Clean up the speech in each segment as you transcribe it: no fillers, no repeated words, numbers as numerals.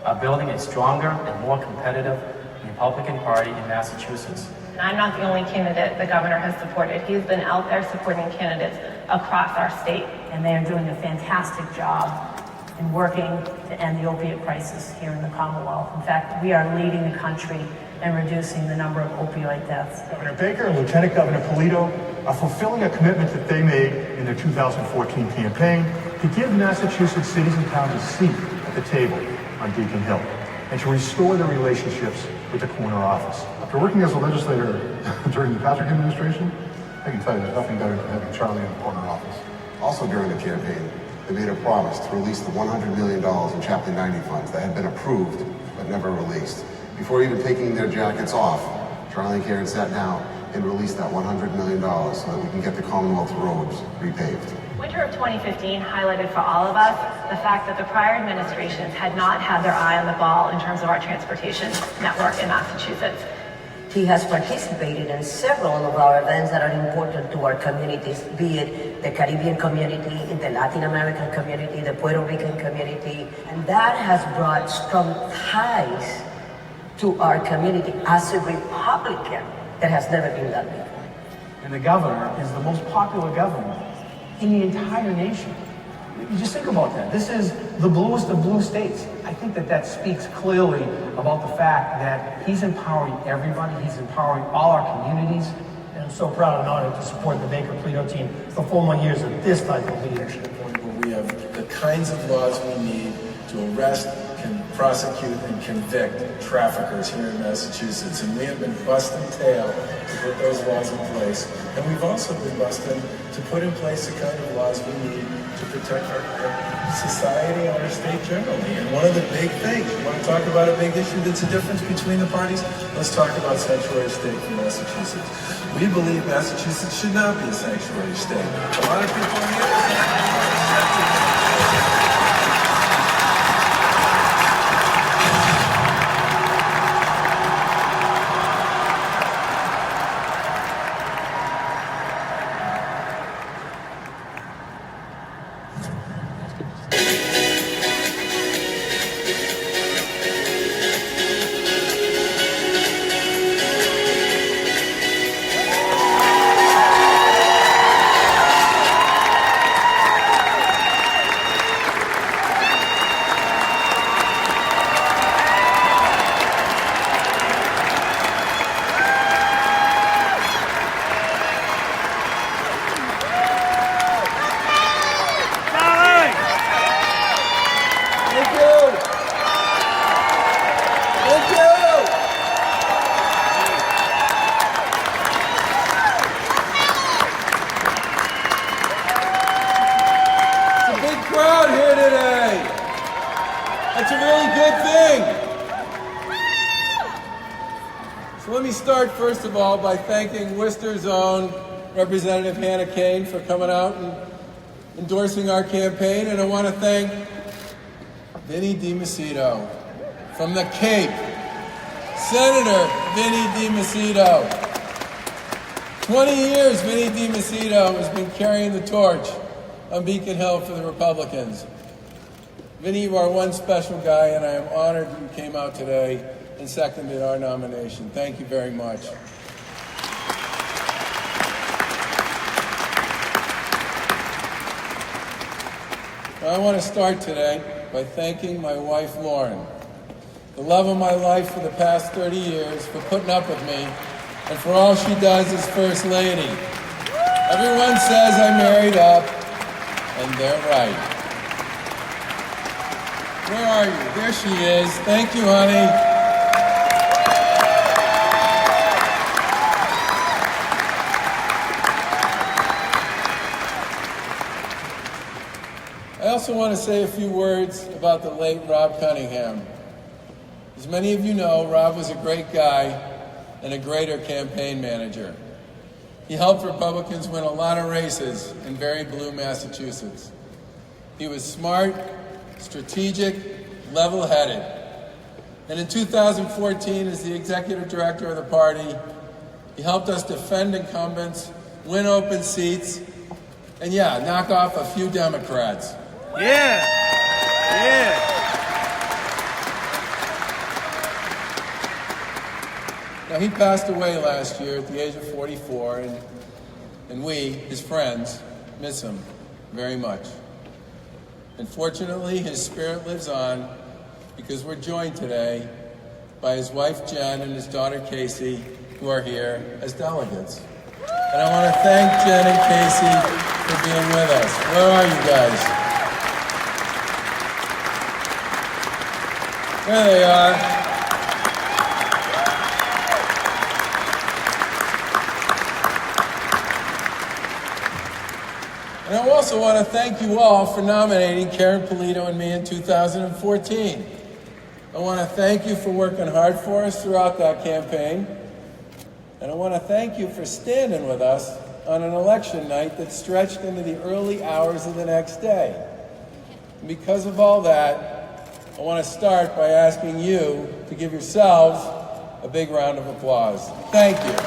are building a stronger and more competitive Republican Party in Massachusetts. And I'm not the only candidate the governor has supported. He's been out there supporting candidates across our state. And they are doing a fantastic job in working to end the opiate crisis here in the Commonwealth. In fact, we are leading the country in reducing the number of opioid deaths. Governor Baker and Lieutenant Governor Polito are fulfilling a commitment that they made in their 2014 campaign to give Massachusetts cities and towns a seat at the table on Beacon Hill and to restore their relationships with the corner office. After working as a legislator during the Patrick administration, I can tell you there's nothing better than having Charlie in the corner office. Also during the campaign, they made a promise to release the $100 million in Chapter 90 funds that had been approved but never released. Before even taking their jackets off, Charlie and Karen sat down and released that $100 million so that we can get the Commonwealth roads repaved. Winter of 2015 highlighted for all of us the fact that the prior administrations had not had their eye on the ball in terms of our transportation network in Massachusetts. He has participated in several of our events that are important to our communities, be it the Caribbean community, the Latin American community, the Puerto Rican community, and that has brought strong ties to our community as a Republican that has never been done before. And the governor is the most popular governor in the entire nation. You just think about that. This is the bluest of blue states. I think that speaks clearly about the fact that he's empowering everybody. He's empowering all our communities. And I'm so proud and honored to support the Baker-Polito team for 4 more years of this type of leadership. Where we have the kinds of laws we need to arrest, prosecute, and convict traffickers here in Massachusetts. And we have been busting tail to put those laws in place. And we've also been busting to put in place the kind of laws we need to protect our society and our state generally. And one of the big things, you want to talk about a big issue that's a difference between the parties? Let's talk about sanctuary state for Massachusetts. We believe Massachusetts should not be a sanctuary state. A lot of people on the other side. That's a really good thing. So let me start, first of all, by thanking Worcester's own Representative Hannah Kane for coming out and endorsing our campaign. And I want to thank Vinnie DiMacedo from the Cape. Senator Vinnie DiMacedo. 20 years Vinnie DiMacedo has been carrying the torch on Beacon Hill for the Republicans. Vinnie, you are one special guy, and I am honored you came out today and seconded our nomination. Thank you very much. Now, I want to start today by thanking my wife, Lauren, the love of my life for the past 30 years, for putting up with me, and for all she does as First Lady. Everyone says I married up, and they're right. Where are you? There she is. Thank you, honey. I also want to say a few words about the late Rob Cunningham. As many of you know, Rob was a great guy and a greater campaign manager. He helped Republicans win a lot of races in very blue Massachusetts. He was smart, strategic, level-headed. And in 2014, as the executive director of the party, he helped us defend incumbents, win open seats, and knock off a few Democrats. He passed away last year at the age of 44, and we, his friends, miss him very much. And fortunately, his spirit lives on because we're joined today by his wife Jen and his daughter Casey, who are here as delegates. And I want to thank Jen and Casey for being with us. Where are you guys? There they are. And I also want to thank you all for nominating Karen Polito and me in 2014. I want to thank you for working hard for us throughout that campaign. And I want to thank you for standing with us on an election night that stretched into the early hours of the next day. And because of all that, I want to start by asking you to give yourselves a big round of applause. Thank you.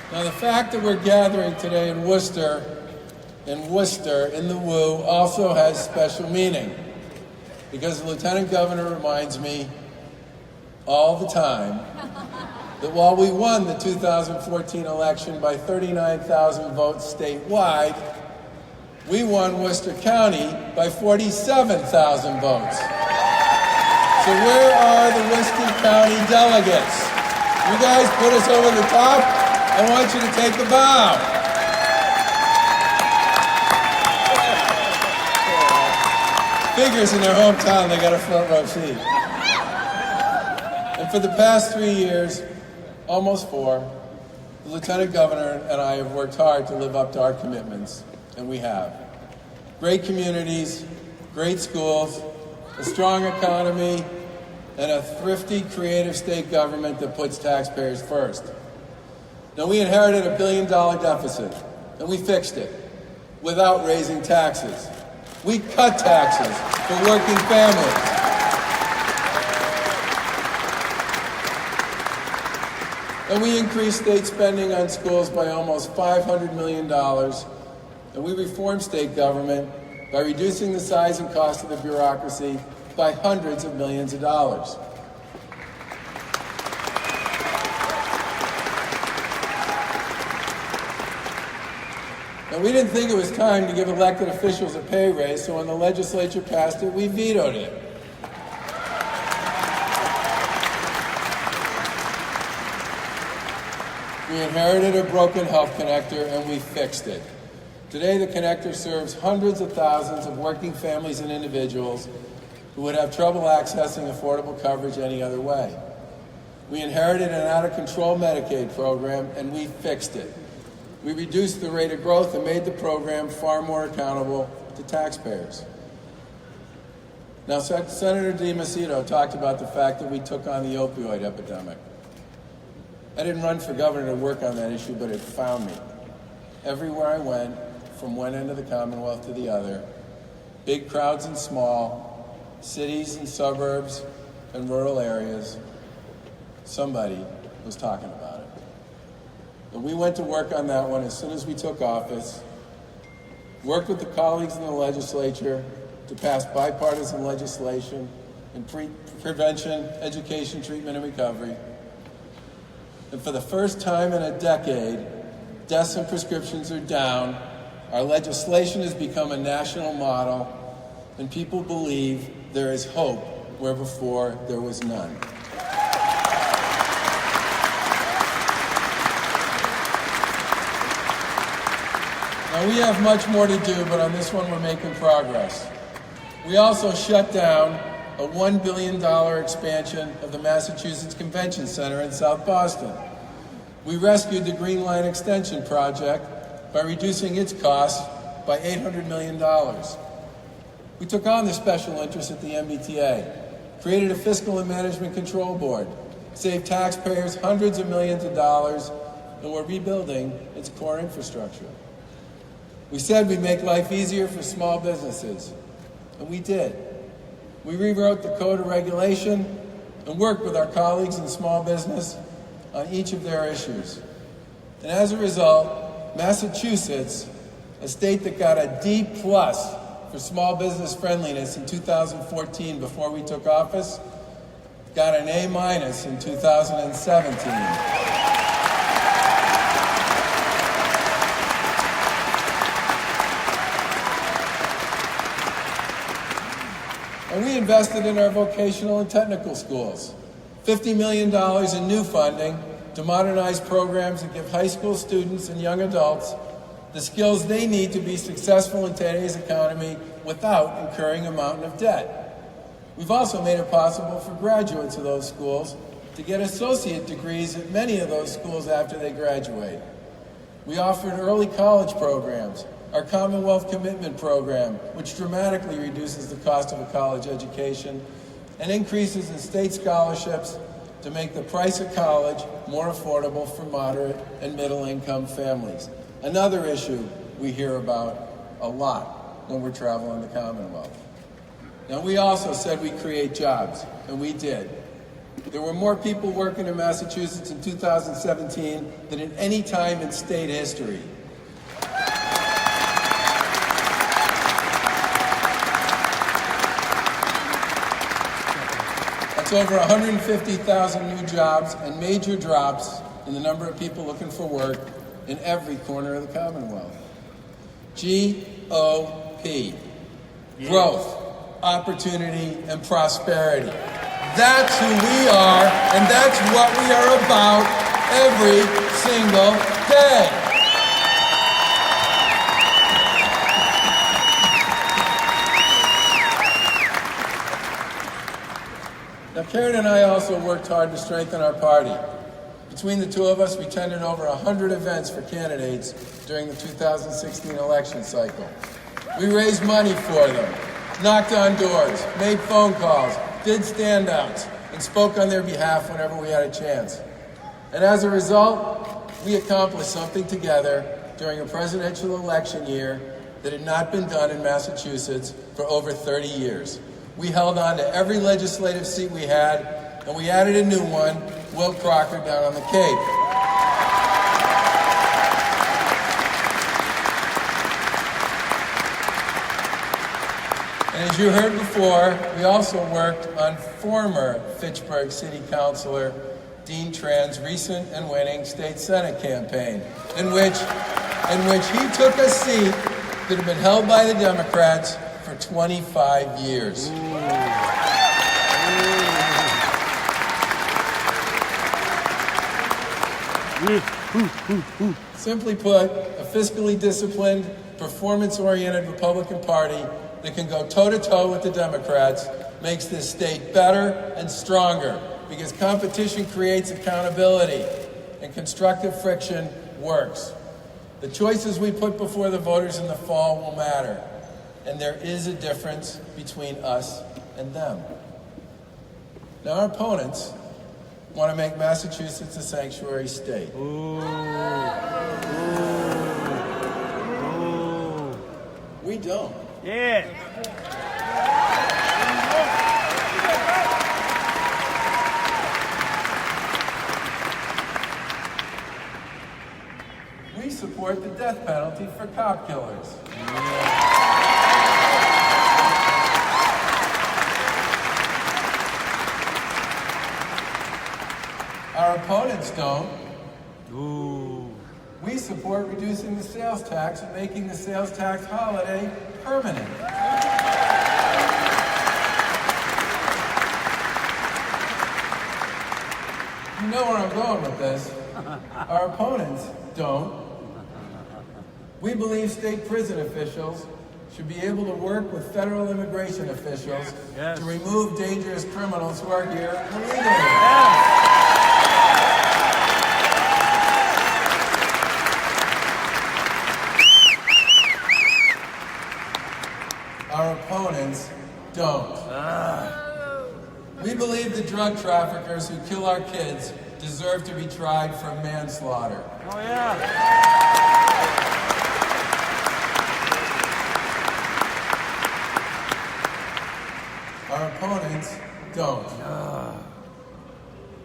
Now, the fact that we're gathering today in Worcester, in the Woo, also has special meaning, because the Lieutenant Governor reminds me all the time that while we won the 2014 election by 39,000 votes statewide, we won Worcester County by 47,000 votes. So where are the Worcester County delegates? You guys put us over the top? I want you to take a bow. Figures in their hometown, they got a front row seat. And for the past 3 years, almost 4, the Lieutenant Governor and I have worked hard to live up to our commitments, and we have. Great communities, great schools, a strong economy, and a thrifty, creative state government that puts taxpayers first. Now, we inherited $1 billion deficit, and we fixed it without raising taxes. We cut taxes for working families. And we increased state spending on schools by almost $500 million. And we reformed state government by reducing the size and cost of the bureaucracy by hundreds of millions of dollars. And we didn't think it was time to give elected officials a pay raise, so when the legislature passed it, we vetoed it. We inherited a broken health connector, and we fixed it. Today, the connector serves hundreds of thousands of working families and individuals who would have trouble accessing affordable coverage any other way. We inherited an out-of-control Medicaid program, and we fixed it. We reduced the rate of growth and made the program far more accountable to taxpayers. Now, Senator DiMacedo talked about the fact that we took on the opioid epidemic. I didn't run for governor to work on that issue, but it found me. Everywhere I went, from one end of the Commonwealth to the other, big crowds and small, cities and suburbs and rural areas, somebody was talking about it. And we went to work on that one as soon as we took office, worked with the colleagues in the legislature to pass bipartisan legislation in prevention, education, treatment, and recovery. And for the first time in a decade, deaths and prescriptions are down, our legislation has become a national model, and people believe there is hope where before there was none. Now, we have much more to do, but on this one we're making progress. We also shut down a $1 billion expansion of the Massachusetts Convention Center in South Boston. We rescued the Green Line Extension project by reducing its costs by $800 million. We took on the special interest at the MBTA, created a fiscal and management control board, saved taxpayers hundreds of millions of dollars, and we're rebuilding its core infrastructure. We said we'd make life easier for small businesses, and we did. We rewrote the Code of Regulation and worked with our colleagues in small business on each of their issues. And as a result, Massachusetts, a state that got a D+ for small business friendliness in 2014 before we took office, got an A- in 2017. And we invested in our vocational and technical schools. $50 million in new funding to modernize programs that give high school students and young adults the skills they need to be successful in today's economy without incurring a mountain of debt. We've also made it possible for graduates of those schools to get associate degrees at many of those schools after they graduate. We offered early college programs, our Commonwealth Commitment Program, which dramatically reduces the cost of a college education, and increases in state scholarships to make the price of college more affordable for moderate and middle-income families. Another issue we hear about a lot when we're traveling the Commonwealth. Now, we also said we'd create jobs, and we did. There were more people working in Massachusetts in 2017 than at any time in state history. That's over 150,000 new jobs and major drops in the number of people looking for work in every corner of the Commonwealth. GOP. Growth, opportunity, and prosperity. That's who we are, and that's what we are about every single day. Now, Karen and I also worked hard to strengthen our party. Between the two of us, we attended over 100 events for candidates during the 2016 election cycle. We raised money for them, knocked on doors, made phone calls, did standouts, and spoke on their behalf whenever we had a chance. And as a result, we accomplished something together during a presidential election year that had not been done in Massachusetts for over 30 years. We held on to every legislative seat we had, and we added a new one, Will Crocker, down on the Cape. And as you heard before, we also worked on former Fitchburg City Councilor Dean Tran's recent and winning state Senate campaign, in which he took a seat that had been held by the Democrats for 25 years. Simply put, a fiscally disciplined, performance-oriented Republican Party that can go toe-to-toe with the Democrats makes this state better and stronger because competition creates accountability and constructive friction works. The choices we put before the voters in the fall will matter, and there is a difference between us and them. Now, our opponents want to make Massachusetts a sanctuary state. We don't. Yeah. We support the death penalty for cop killers. Our opponents don't. We support reducing the sales tax and making the sales tax holiday permanent. You know where I'm going with this. Our opponents don't. We believe state prison officials should be able to work with federal immigration officials to remove dangerous criminals who are here illegally. Our opponents don't. We believe the drug traffickers who kill our kids deserve to be tried for manslaughter. Oh, yeah. Our opponents don't.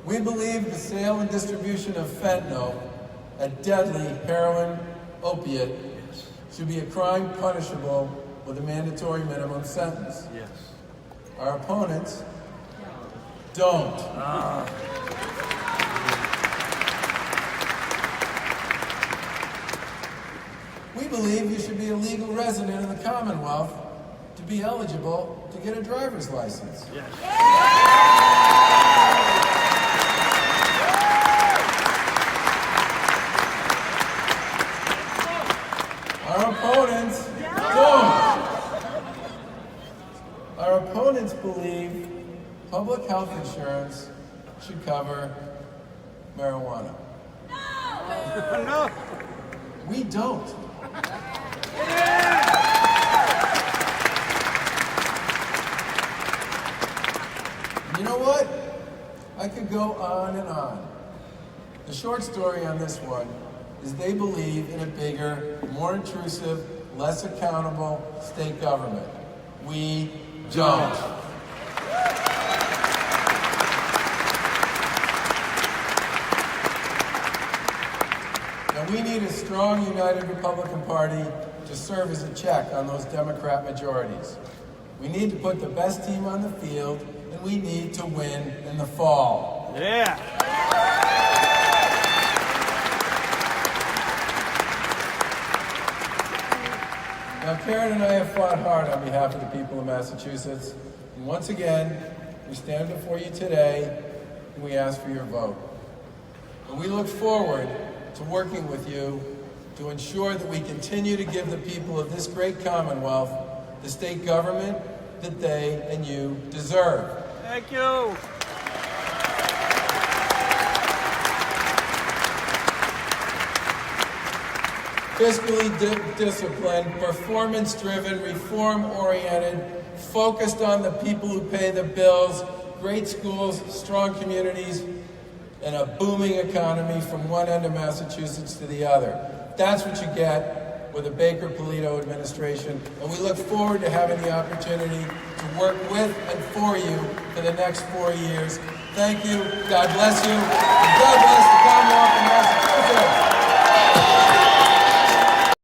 We believe the sale and distribution of fentanyl, a deadly heroin opiate, should be a crime punishable with a mandatory minimum sentence. Yes. Our opponents don't. We believe you should be a legal resident of the Commonwealth to be eligible to get a driver's license. Our opponents don't. Our opponents believe public health insurance should cover marijuana. No. We don't. You know what? I could go on and on. The short story on this one is they believe in a bigger, more intrusive, less accountable state government. We don't. Now we need a strong, united Republican Party to serve as a check on those Democrat majorities. We need to put the best team on the field, and we need to win in the fall. Yeah. Now, Karen and I have fought hard on behalf of the people of Massachusetts, and once again, we stand before you today, and we ask for your vote. And we look forward to working with you to ensure that we continue to give the people of this great Commonwealth the state government that they and you deserve. Thank you. Fiscally disciplined, performance-driven, reform-oriented, focused on the people who pay the bills, great schools, strong communities, and a booming economy from one end of Massachusetts to the other. That's what you get with a Baker-Polito administration, and we look forward to having the opportunity to work with and for you for the next 4 years. Thank you, God bless you, and God bless the Commonwealth of Massachusetts.